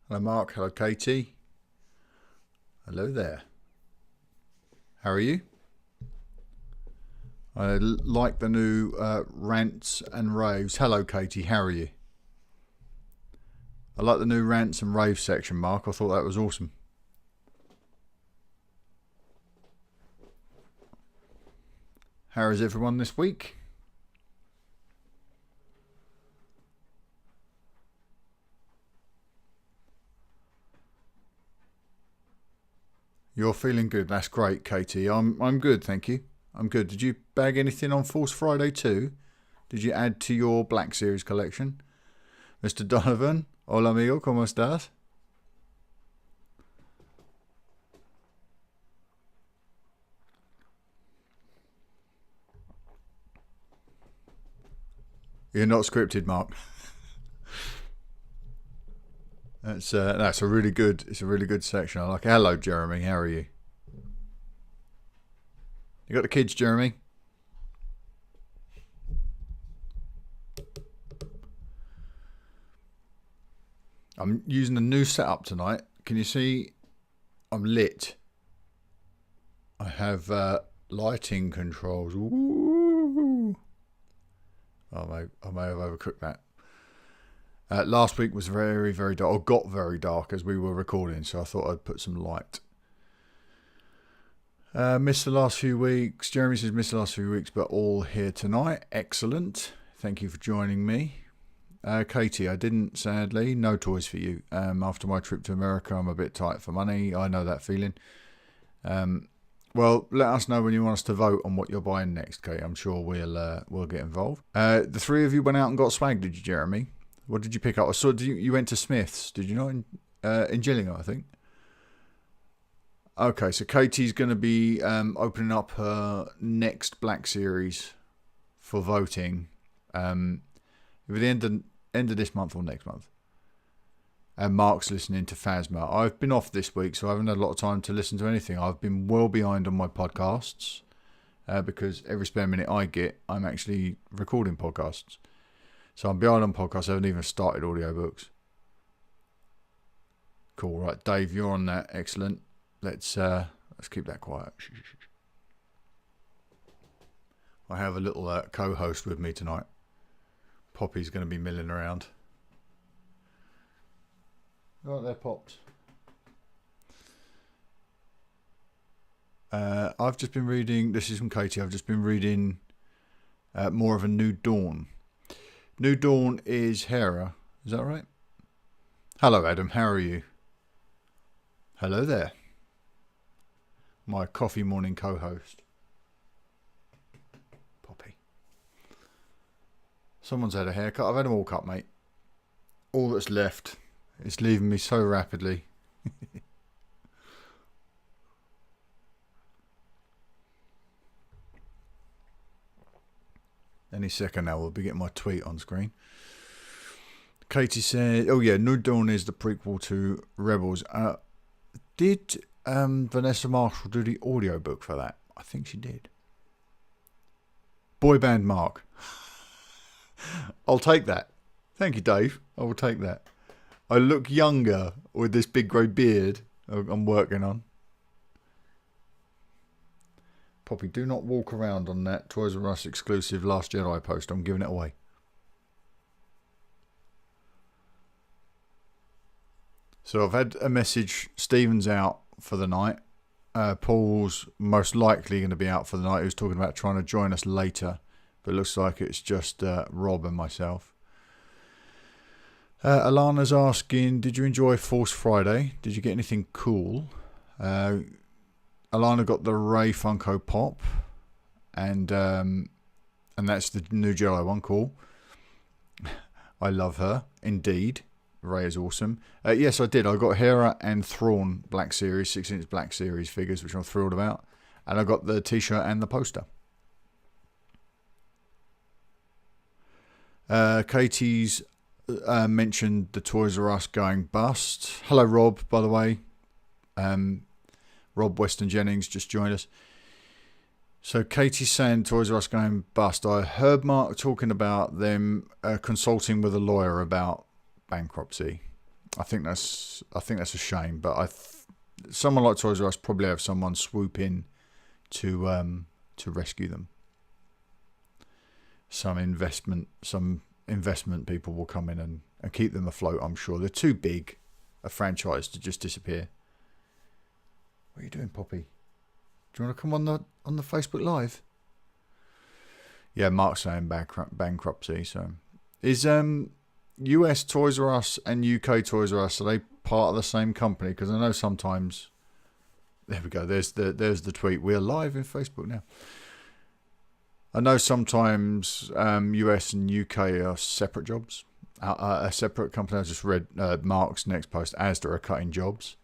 Hello Mark, hello Katie. Hello there. How are you? I like the new rants and raves. Hello Katie, how are you? I like the new rants and raves section, Mark. I thought that was awesome. How is everyone this week? You're feeling good. That's great, Katie. I'm good, thank you. I'm good. Did you bag anything on Force Friday too? Did you add to your Black Series collection? Mr. Donovan, hola amigo, ¿cómo estás? You're not scripted, Mark. That's a really good. It's a really good section. I like it. Hello, Jeremy. How are you? You got the kids, Jeremy? I'm using a new setup tonight. Can you see? I'm lit. I have lighting controls. Ooh. I may have overcooked that. Last week was very, very dark, or got very dark as we were recording, so I thought I'd put some light. Missed the last few weeks. Jeremy says missed the last few weeks, but all here tonight. Excellent. Thank you for joining me. Katie, I didn't, sadly. No toys for you. After my trip to America, I'm a bit tight for money. I know that feeling. Well, let us know when you want us to vote on what you're buying next, Kate. I'm sure we'll get involved. The three of you went out and got swag, did you, Jeremy? What did you pick up? I saw you went to Smith's, did you not? In Gillingham, I think. Okay, so Katie's going to be opening up her next Black Series for voting at the end of this month or next month. And Mark's listening to Phasma. I've been off this week, so I haven't had a lot of time to listen to anything. I've been well behind on my podcasts because every spare minute I get, I'm actually recording podcasts. So I'm behind on podcasts. I haven't even started audiobooks. Cool, right, Dave, you're on that. Excellent. Let's keep that quiet. I have a little co-host with me tonight. Poppy's going to be milling around. Right there, Pops. I've just been reading, this is from Katie, I've just been reading more of a New Dawn. New Dawn is Hera, is that right? Hello Adam, how are you? Hello there. My coffee morning co-host. Poppy. Someone's had a haircut. I've had them all cut, mate. All that's left. It's leaving me so rapidly. Any second now we'll be getting my tweet on screen. Katie said, oh yeah, New Dawn is the prequel to Rebels. Did Vanessa Marshall do the audiobook for that? I think she did. Boy band Mark. I'll take that. Thank you, Dave. I will take that. I look younger with this big grey beard I'm working on. Poppy, do not walk around on that Toys R Us exclusive Last Jedi post. I'm giving it away. So I've had a message. Stephen's out for the night. Paul's most likely going to be out for the night. He was talking about trying to join us later. But it looks like it's just Rob and myself. Alana's asking, did you enjoy Force Friday? Did you get anything cool? Alana got the Rey Funko Pop. And that's the new Jedi one. Cool. I love her. Indeed. Rey is awesome. Yes, I did. I got Hera and Thrawn Black Series, 6-inch Black Series figures, which I'm thrilled about. And I got the t-shirt and the poster. Katie's mentioned the Toys R Us going bust. Hello, Rob, by the way. Rob Weston Jennings just joined us. So Katie's saying Toys R Us going bust. I heard Mark talking about them consulting with a lawyer about bankruptcy. I think that's a shame. But someone like Toys R Us probably have someone swoop in to rescue them. Some investment people will come in and keep them afloat. I'm sure they're too big a franchise to just disappear. What are you doing, Poppy? Do you want to come on the Facebook Live? Yeah, Mark's saying bankruptcy. So, is US Toys R Us and UK Toys R Us, are they part of the same company? Because I know sometimes. There we go. There's the tweet. We're live in Facebook now. I know sometimes US and UK are separate jobs, a separate company. I just read Mark's next post. Asda are cutting jobs.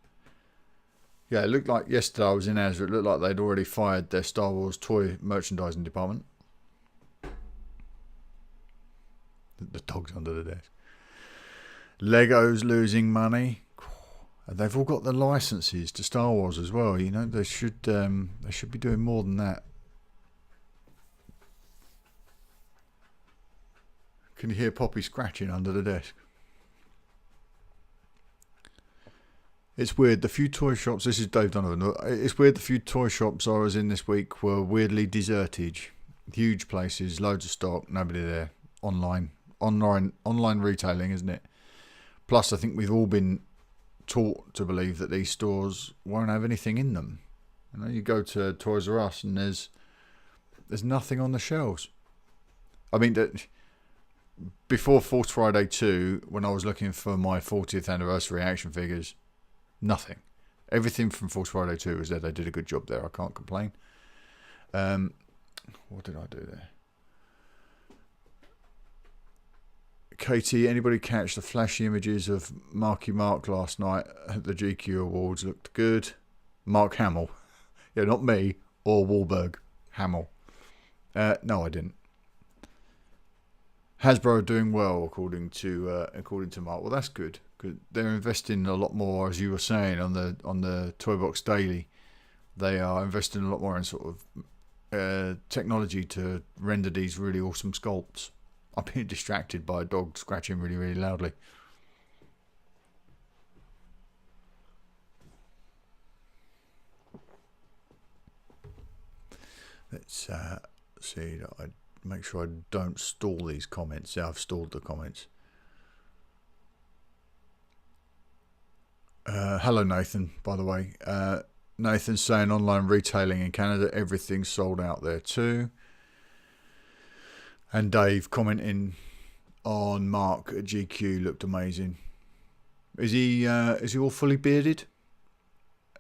Yeah, it looked like yesterday I was in Asda. It looked like they'd already fired their Star Wars toy merchandising department. The dog's under the desk. Lego's losing money. They've all got the licenses to Star Wars as well. You know, they should be doing more than that. Can you hear Poppy scratching under the desk? It's weird. The few toy shops. This is Dave Donovan. It's weird. The few toy shops I was in this week were weirdly deserted. Huge places, loads of stock, nobody there. Online retailing, isn't it? Plus, I think we've all been taught to believe that these stores won't have anything in them. You know, you go to Toys R Us and there's nothing on the shelves. I mean, before Force Friday 2, when I was looking for my 40th anniversary action figures, nothing. Everything from Force Friday 2 was there. They did a good job there. I can't complain. What did I do there? Katie, anybody catch the flashy images of Marky Mark last night at the GQ Awards? Looked good. Mark Hamill. Yeah, not me or Wahlberg. Hamill. No, I didn't. Hasbro are doing well, according to Mark. Well, that's good. They're investing a lot more, as you were saying, on the Toy Box Daily. They are investing a lot more in sort of technology to render these really awesome sculpts. I'm being distracted by a dog scratching really, really loudly. Let's see that I make sure I don't stall these comments. Yeah, I've stalled the comments. Hello, Nathan, by the way. Nathan's saying online retailing in Canada, everything's sold out there too. And Dave commenting on Mark at GQ, looked amazing. Is he all fully bearded?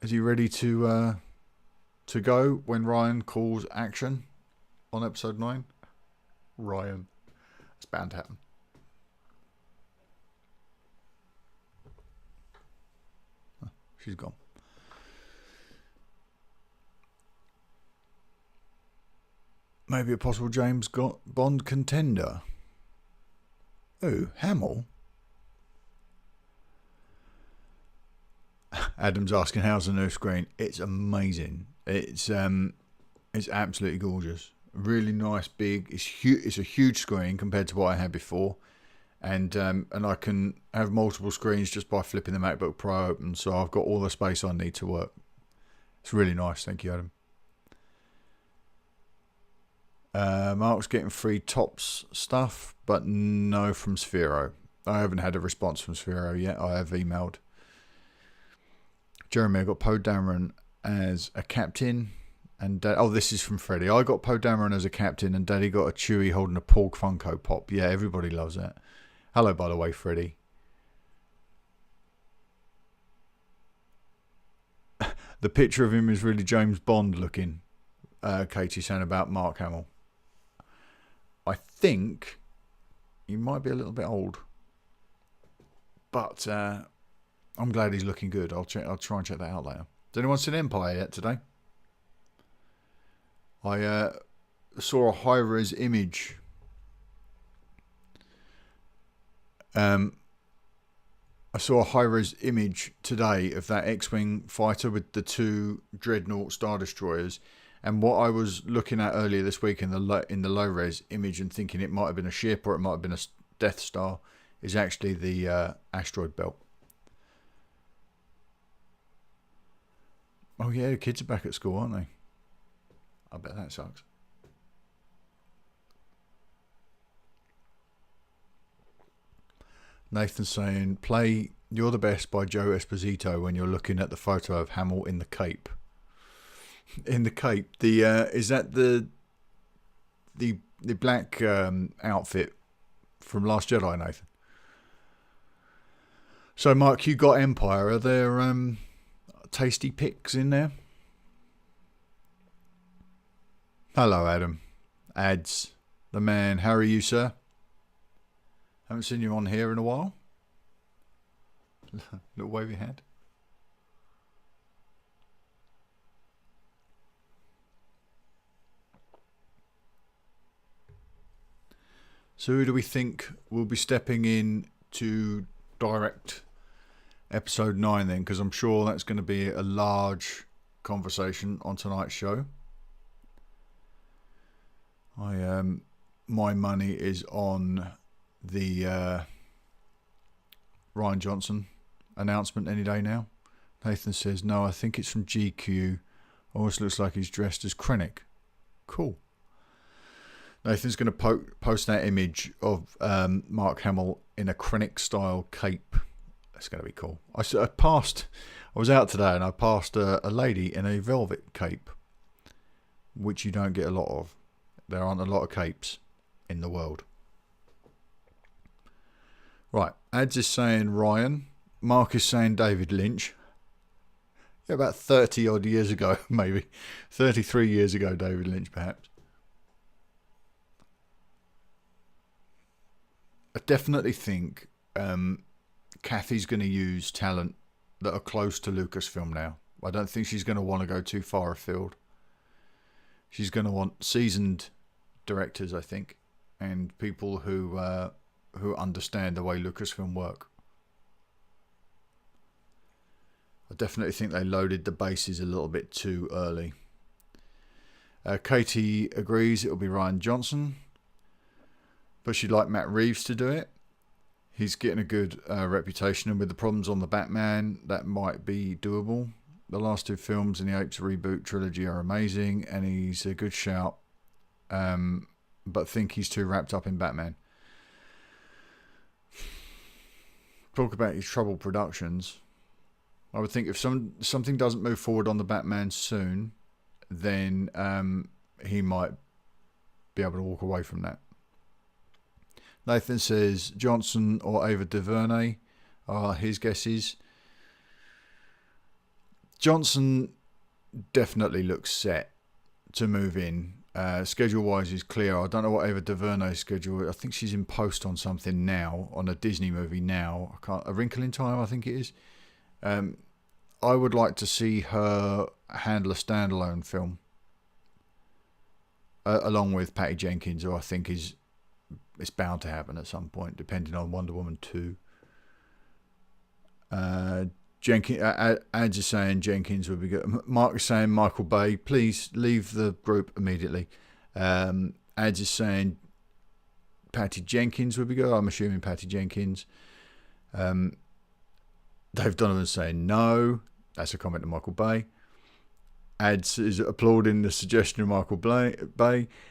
Is he ready to go when Ryan calls action on episode 9? Ryan. It's bound to happen. Oh, she's gone. Maybe a possible James Bond contender. Oh, Hamill. Adam's asking, how's the new screen? It's amazing. It's absolutely gorgeous. Really nice, big. It's a huge screen compared to what I had before, and I can have multiple screens just by flipping the MacBook Pro open. So I've got all the space I need to work. It's really nice. Thank you, Adam. Mark's getting free Tops stuff, but no from Sphero. I haven't had a response from Sphero yet. I have emailed. Jeremy, I got Poe Dameron as a captain. And this is from Freddie. I got Poe Dameron as a captain, and Daddy got a Chewie holding a Porg Funko Pop. Yeah, everybody loves that. Hello, by the way, Freddie. The picture of him is really James Bond looking. Katie saying about Mark Hamill. I think he might be a little bit old, but I'm glad he's looking good. I'll try and check that out later. Has anyone seen Empire yet today? I saw a high-res image. I saw a high-res image today of that X-Wing fighter with the 2 Dreadnought Star Destroyers. And what I was looking at earlier this week in the low-res image and thinking it might have been a ship or it might have been a Death Star is actually the asteroid belt. Oh yeah, the kids are back at school, aren't they? I bet that sucks. Nathan's saying, play You're the Best by Joe Esposito when you're looking at the photo of Hamill in the cape. In the cape. The is that the black outfit from Last Jedi, Nathan? So, Mark, you got Empire. Are there tasty picks in there? Hello, Adam. Ads. The man. How are you, sir? Haven't seen you on here in a while. Little wavy hand. So who do we think will be stepping in to direct episode 9 then? Because I'm sure that's going to be a large conversation on tonight's show. My money is on the Ryan Johnson announcement any day now. Nathan says, no, I think it's from GQ. Almost looks like he's dressed as Krennic. Cool. Nathan's going to post that image of Mark Hamill in a Krennic style cape. That's going to be cool. I was out today and I passed a lady in a velvet cape, which you don't get a lot of. There aren't a lot of capes in the world. Right, Ads is saying Ryan. Mark is saying David Lynch. Yeah, about 30 odd years ago, maybe. 33 years ago, David Lynch, perhaps. I definitely think Kathy's going to use talent that are close to Lucasfilm now. I don't think she's going to want to go too far afield. She's going to want seasoned directors, I think, and people who understand the way Lucasfilm work. I definitely think they loaded the bases a little bit too early. Katie agrees it'll be Ryan Johnson, but she'd like Matt Reeves to do it. He's getting a good reputation, and with the problems on the Batman, that might be doable. The last two films in the Apes reboot trilogy are amazing, and he's a good shout, but think he's too wrapped up in Batman. Talk about his troubled productions. I would think if something doesn't move forward on the Batman soon, then he might be able to walk away from that. Nathan says Johnson or Ava DuVernay are his guesses. Johnson definitely looks set to move in. Schedule-wise is clear. I don't know what Ava DuVernay's schedule is. I think she's in post on something now, on a Disney movie now. A Wrinkle in Time, I think it is. I would like to see her handle a standalone film along with Patty Jenkins, who I think it's bound to happen at some point, depending on Wonder Woman 2. Ads is saying Jenkins would be good. Mark is saying Michael Bay. Please leave the group immediately. Ads is saying Patty Jenkins would be good. I'm assuming Patty Jenkins. Dave Donovan saying no. That's a comment to Michael Bay. Ads is applauding the suggestion of Michael Bay.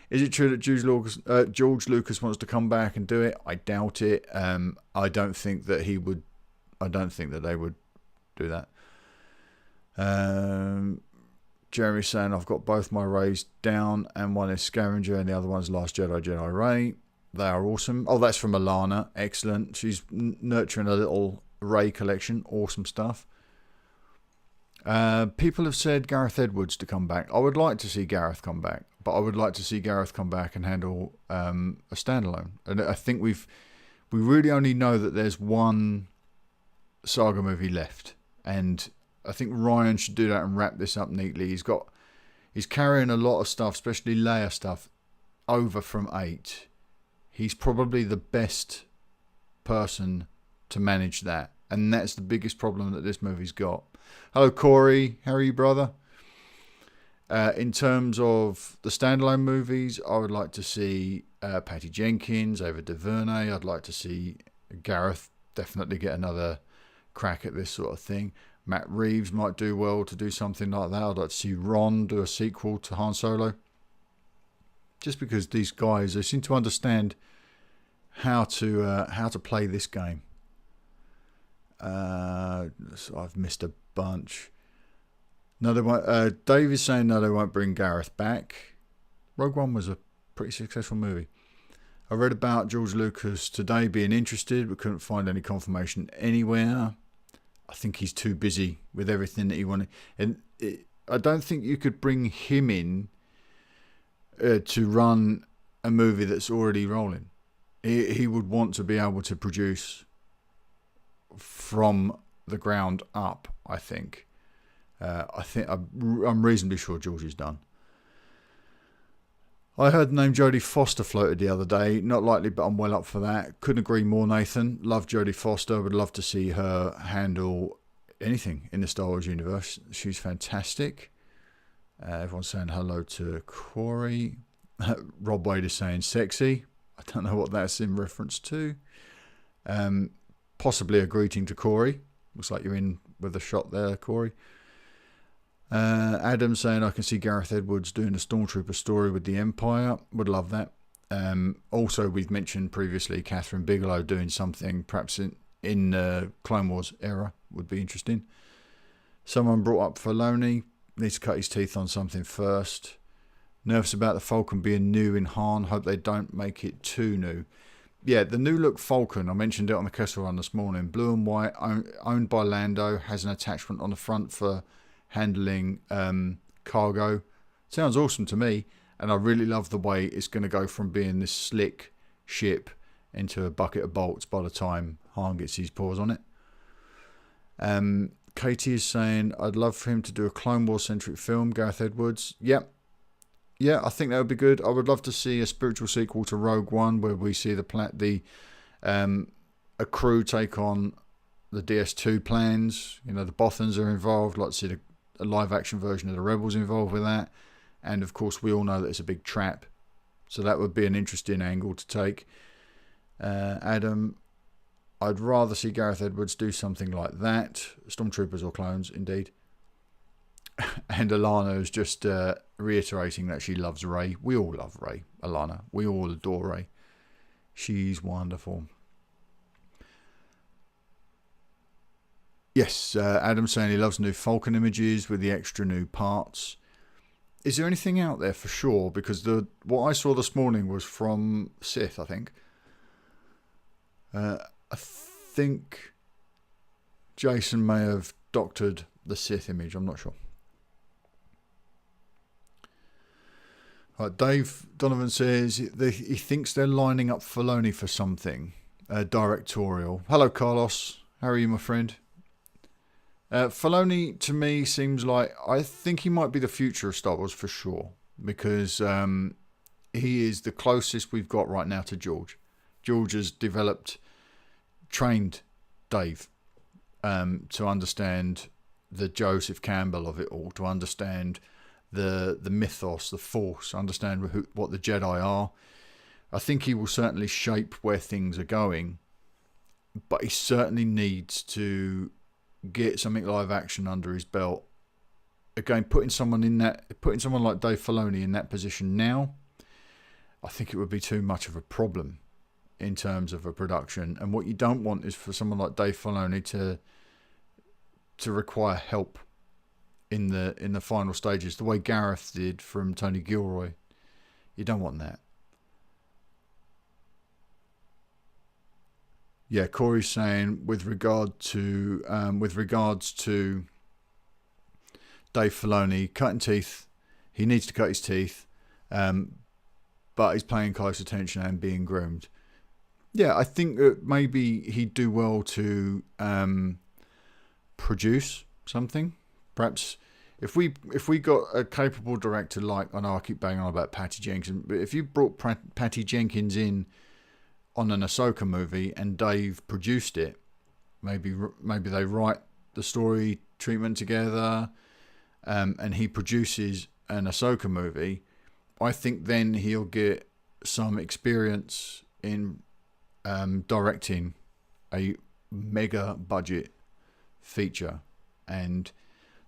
Is it true that George Lucas wants to come back and do it? I doubt it. I don't think that he would. I don't think that they would do that. Jeremy's saying I've got both my Rays down, and one is Scavenger and the other one's Last Jedi Ray. They are awesome. Oh, that's from Alana. Excellent. She's nurturing a little Ray collection. Awesome stuff. People have said Gareth Edwards to come back. I would like to see Gareth come back, but I would like to see Gareth come back and handle a standalone. And I think we really only know that there's one saga movie left, and I think Ryan should do that and wrap this up neatly. He's carrying a lot of stuff, especially Leia stuff, over from 8. He's probably the best person to manage that, and that's the biggest problem that this movie's got. Hello, Corey. How are you, brother? In terms of the standalone movies, I would like to see Patty Jenkins, Ava DuVernay. I'd like to see Gareth definitely get another crack at this sort of thing. Matt Reeves might do well to do something like that. I'd like to see Ron do a sequel to Han Solo. Just because these guys, they seem to understand how to play this game. So I've missed a bunch. No, they won't. Dave is saying no, they won't bring Gareth back. Rogue One was a pretty successful movie. I read about George Lucas today being interested, but couldn't find any confirmation anywhere. I think he's too busy with everything that he wanted. And I don't think you could bring him in to run a movie that's already rolling. He would want to be able to produce from the ground up, I think. I'm reasonably sure George is done. I heard the name Jodie Foster floated the other day. Not likely, but I'm well up for that. Couldn't agree more, Nathan. Love Jodie Foster. Would love to see her handle anything in the Star Wars universe. She's fantastic. Everyone's saying hello to Corey. Rob Wade is saying sexy. I don't know what that's in reference to. Possibly a greeting to Corey. Looks like you're in with a shot there, Corey. Adam saying I can see Gareth Edwards doing a Stormtrooper story with the Empire. Would love that. Also, we've mentioned previously Catherine Bigelow doing something perhaps in the Clone Wars era. Would be interesting. Someone brought up Filoni. Needs to cut his teeth on something first. Nervous about the Falcon being new in Han. Hope they don't make it too new. Yeah, the new look Falcon, I mentioned it on the Kessel Run this morning. Blue and white, owned by Lando. Has an attachment on the front for handling cargo. Sounds awesome to me, and I really love the way it's going to go from being this slick ship into a bucket of bolts by the time Han gets his paws on it. Katie is saying I'd love for him to do a Clone Wars centric film. Gareth Edwards, yeah, I think that would be good. I would love to see a spiritual sequel to Rogue One where we see a crew take on the DS2 plans. You know, the Bothans are involved. I'd like to see a live action version of the Rebels involved with that. And of course, we all know that it's a big trap. So that would be an interesting angle to take. Adam, I'd rather see Gareth Edwards do something like that. Stormtroopers or clones, indeed. And Alana is just reiterating that she loves Rey. We all love Rey, Alana. We all adore Rey. She's wonderful. Yes, Adam's saying he loves new Falcon images with the extra new parts. Is there anything out there for sure? Because what I saw this morning was from Sith, I think. I think Jason may have doctored the Sith image. I'm not sure. Dave Donovan says he thinks they're lining up Filoni for something directorial. Hello, Carlos. How are you, my friend? Filoni, to me, seems like I think he might be the future of Star Wars for sure, because he is the closest we've got right now to George. George has trained Dave to understand the Joseph Campbell of it all, to understand the mythos, the Force, understand what the Jedi are. I think he will certainly shape where things are going, but he certainly needs to get something live action under his belt. Again, putting someone like Dave Filoni in that position now, I think it would be too much of a problem in terms of a production. And what you don't want is for someone like Dave Filoni to require help in the final stages, the way Gareth did from Tony Gilroy. You don't want that. Yeah, Corey's saying with regards to Dave Filoni cutting teeth, he needs to cut his teeth, but he's paying close attention and being groomed. Yeah, I think that maybe he'd do well to produce something. Perhaps if we got a capable director like, I know I keep banging on about Patty Jenkins, but if you brought Patty Jenkins in on an Ahsoka movie and Dave produced it, maybe they write the story treatment together, and he produces an Ahsoka movie, I think then he'll get some experience in directing a mega budget feature, and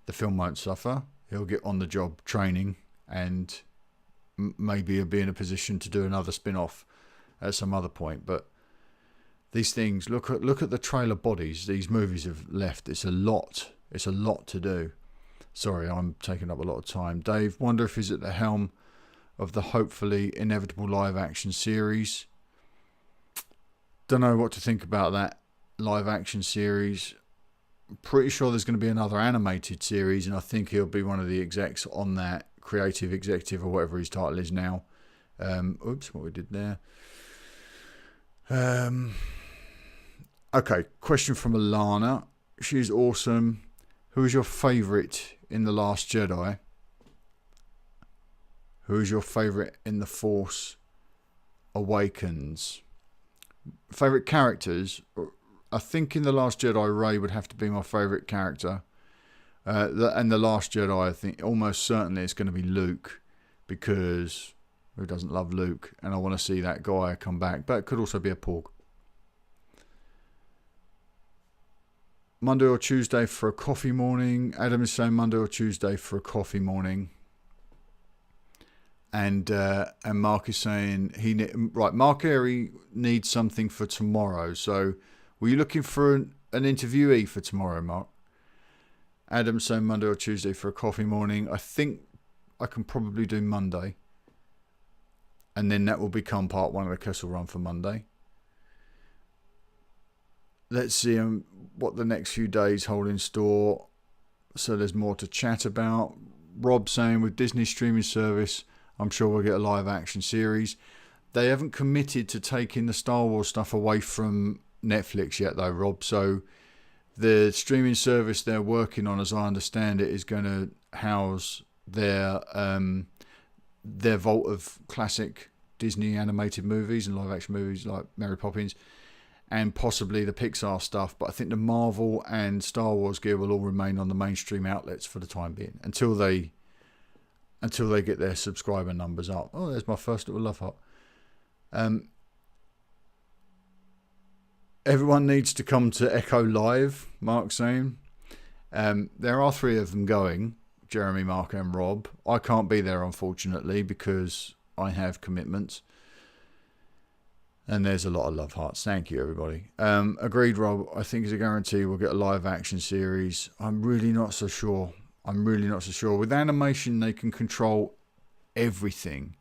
the film won't suffer. He'll get on the job training, and maybe he'll be in a position to do another spin-off at some other point. But these things, look at the trailer bodies these movies have left. It's a lot to do. Sorry, I'm taking up a lot of time. Dave, wonder if he's at the helm of the hopefully inevitable live action series. Don't know what to think about that live action series. Pretty sure there's going to be another animated series, and I think he'll be one of the execs on that, creative executive or whatever his title is now. Oops, what we did there. Okay, question from Alana. She's awesome. Who is your favourite in The Last Jedi? Who is your favourite in The Force Awakens? Favourite characters? I think in The Last Jedi, Rey would have to be my favourite character. And The Last Jedi, I think almost certainly it's going to be Luke, because who doesn't love Luke? And I want to see that guy come back. But it could also be a Porg. Monday or Tuesday for a coffee morning. Adam is saying Monday or Tuesday for a coffee morning. And Mark is saying Mark Airy needs something for tomorrow. So were you looking for an interviewee for tomorrow, Mark? Adam saying Monday or Tuesday for a coffee morning. I think I can probably do Monday. And then that will become part one of the Kessel Run for Monday. Let's see what the next few days hold in store. So there's more to chat about. Rob saying with Disney streaming service, I'm sure we'll get a live action series. They haven't committed to taking the Star Wars stuff away from Netflix yet though, Rob. So the streaming service they're working on, as I understand it, is going to house their vault of classic Disney animated movies and live action movies like Mary Poppins, and possibly the Pixar stuff. But I think the Marvel and Star Wars gear will all remain on the mainstream outlets for the time being until they get their subscriber numbers up. Oh, there's my first little love heart. Everyone needs to come to Echo Live, Mark's saying. There are 3 of them going, Jeremy, Mark and Rob. I can't be there, unfortunately, because I have commitments. And there's a lot of love hearts. Thank you, everybody. Agreed, Rob. I think it's a guarantee we'll get a live action series. I'm really not so sure. With animation, they can control everything.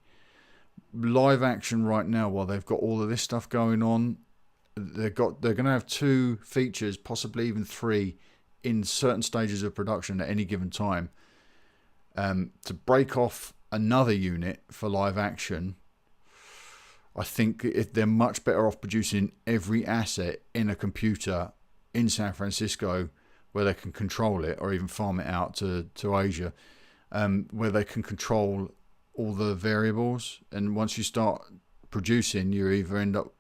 Live action right now, while they've got all of this stuff going on, they're going to have 2 features, possibly even 3, in certain stages of production at any given time. To break off another unit for live action, I think they're much better off producing every asset in a computer in San Francisco, where they can control it, or even farm it out to Asia, where they can control all the variables. And once you start producing, you either end up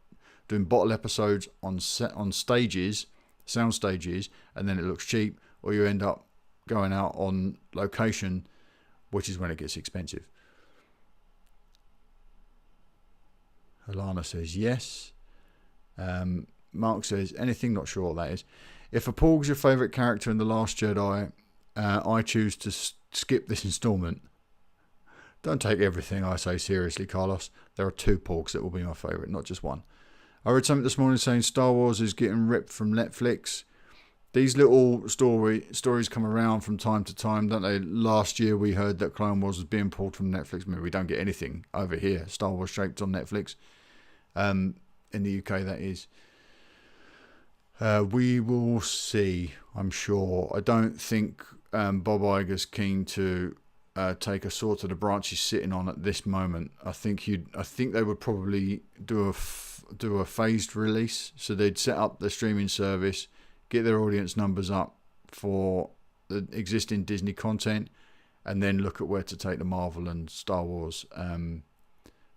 doing bottle episodes on stages, sound stages, and then it looks cheap, or you end up going out on location, which is when it gets expensive. Alana says yes. Mark says anything, not sure what that is. If a Porg's your favourite character in The Last Jedi, I choose to skip this instalment. Don't take everything I say seriously, Carlos. There are 2 Porgs that will be my favourite, not just one. I read something this morning saying Star Wars is getting ripped from Netflix. These little stories come around from time to time, don't they? Last year we heard that Clone Wars was being pulled from Netflix. I mean, we don't get anything over here, Star Wars shaped on Netflix. In the UK, that is. We will see, I'm sure. I don't think Bob Iger's keen to take a sword to the branch he's sitting on at this moment. I think they would probably do a phased release. So they'd set up the streaming service, get their audience numbers up for the existing Disney content, and then look at where to take the Marvel and Star Wars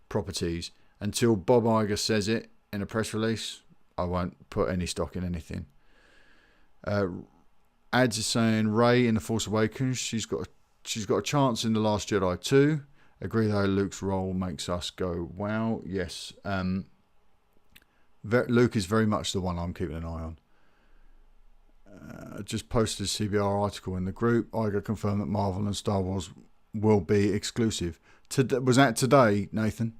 properties. Until Bob Iger says it in a press release, I won't put any stock in anything. Ads is saying Rey in The Force Awakens, she's got a chance in The Last Jedi 2. Agree though, Luke's role makes us go wow. Yes, Luke is very much the one I'm keeping an eye on. just posted a CBR article in the group. Iger confirmed that Marvel and Star Wars will be exclusive. Was that today, Nathan?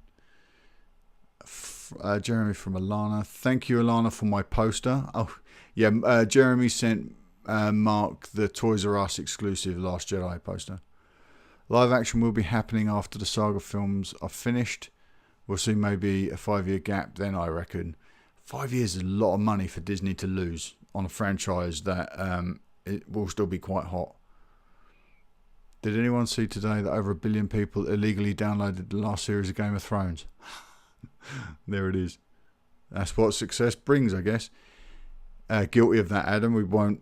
Jeremy from Alana. Thank you, Alana, for my poster. Oh, yeah. Jeremy sent Mark the Toys R Us exclusive Last Jedi poster. Live action will be happening after the saga films are finished. We'll see maybe a 5-year gap then, I reckon. 5 years is a lot of money for Disney to lose on a franchise that it will still be quite hot. Did anyone see today that over 1 billion people illegally downloaded the last series of Game of Thrones? There it is. That's what success brings, I guess. Guilty of that, Adam. We won't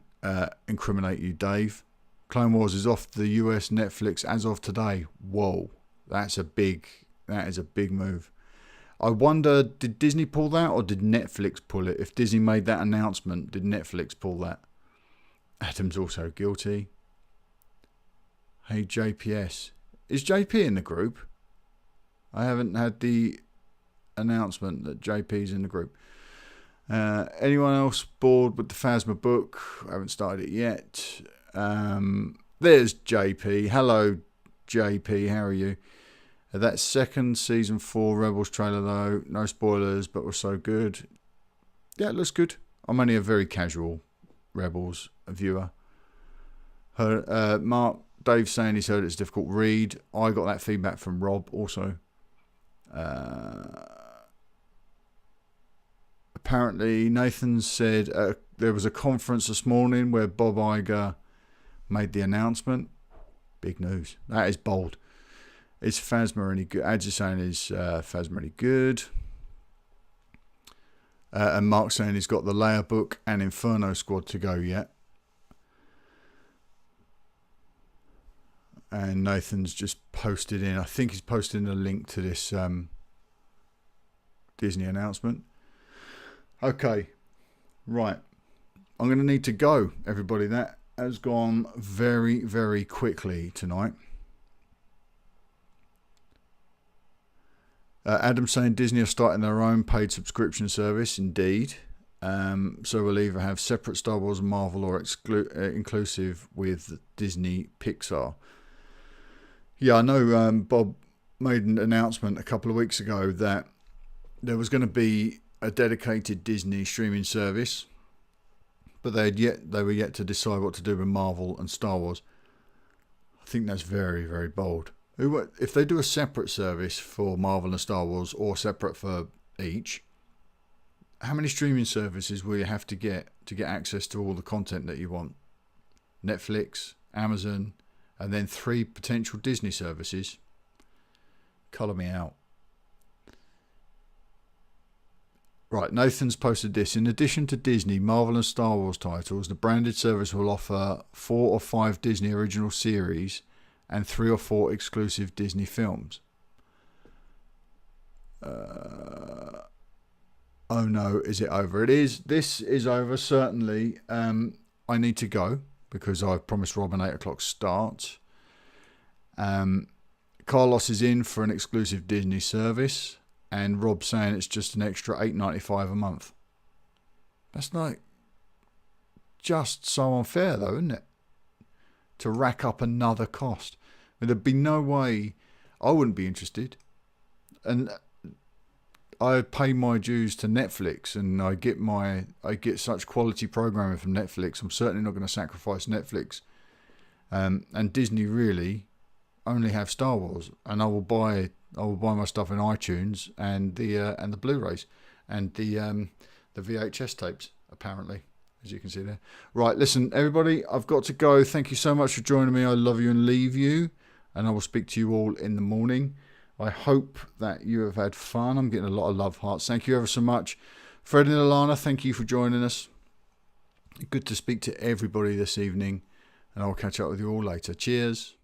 incriminate you, Dave. Clone Wars is off the US Netflix as of today. Whoa, that is a big move. I wonder, did Disney pull that or did Netflix pull it? If Disney made that announcement, did Netflix pull that? Adam's also guilty. Hey, JPS. Is JP in the group? I haven't had the announcement that JP's in the group. Anyone else bored with the Phasma book? I haven't started it yet. There's JP. Hello, JP. How are you? That second season 4 Rebels trailer though, no spoilers, but was so good. Yeah, it looks good. I'm only a very casual Rebels viewer. Mark, Dave's saying he's heard it's a difficult read. I got that feedback from Rob also. Apparently, Nathan said there was a conference this morning where Bob Iger made the announcement. Big news. That is bold. Is Phasma any good? Ad's just saying, is Phasma any good? And Mark's saying he's got the Leia book and Inferno Squad to go yet. And Nathan's just posted in, I think he's posted in a link to this Disney announcement. Okay, right. I'm going to need to go, everybody. That has gone very, very quickly tonight. Adam saying Disney are starting their own paid subscription service. Indeed. So we'll either have separate Star Wars and Marvel or inclusive with Disney Pixar. Yeah, I know Bob made an announcement a couple of weeks ago that there was going to be a dedicated Disney streaming service, but they were yet to decide what to do with Marvel and Star Wars. I think that's very, very bold. If they do a separate service for Marvel and Star Wars, or separate for each, how many streaming services will you have to get access to all the content that you want? Netflix, Amazon, and then 3 potential Disney services. Colour me out. Right, Nathan's posted this. In addition to Disney, Marvel and Star Wars titles, the branded service will offer 4 or 5 Disney original series and 3 or 4 exclusive Disney films. Oh no, is it over? It is. This is over, certainly. I need to go because I've promised Rob an 8 o'clock start. Carlos is in for an exclusive Disney service, and Rob's saying it's just an extra $8.95 a month. That's like just so unfair, though, isn't it? To rack up another cost. I mean, there'd be no way I wouldn't be interested. And I pay my dues to Netflix, and I get such quality programming from Netflix. I'm certainly not going to sacrifice Netflix. And Disney really only have Star Wars, and I will buy my stuff in iTunes and the Blu-rays and the VHS tapes, apparently, as you can see there. Right, listen, everybody, I've got to go. Thank you so much for joining me. I love you and leave you, and I will speak to you all in the morning. I hope that you have had fun. I'm getting a lot of love hearts. Thank you ever so much. Fred and Alana, thank you for joining us. Good to speak to everybody this evening, and I'll catch up with you all later. Cheers.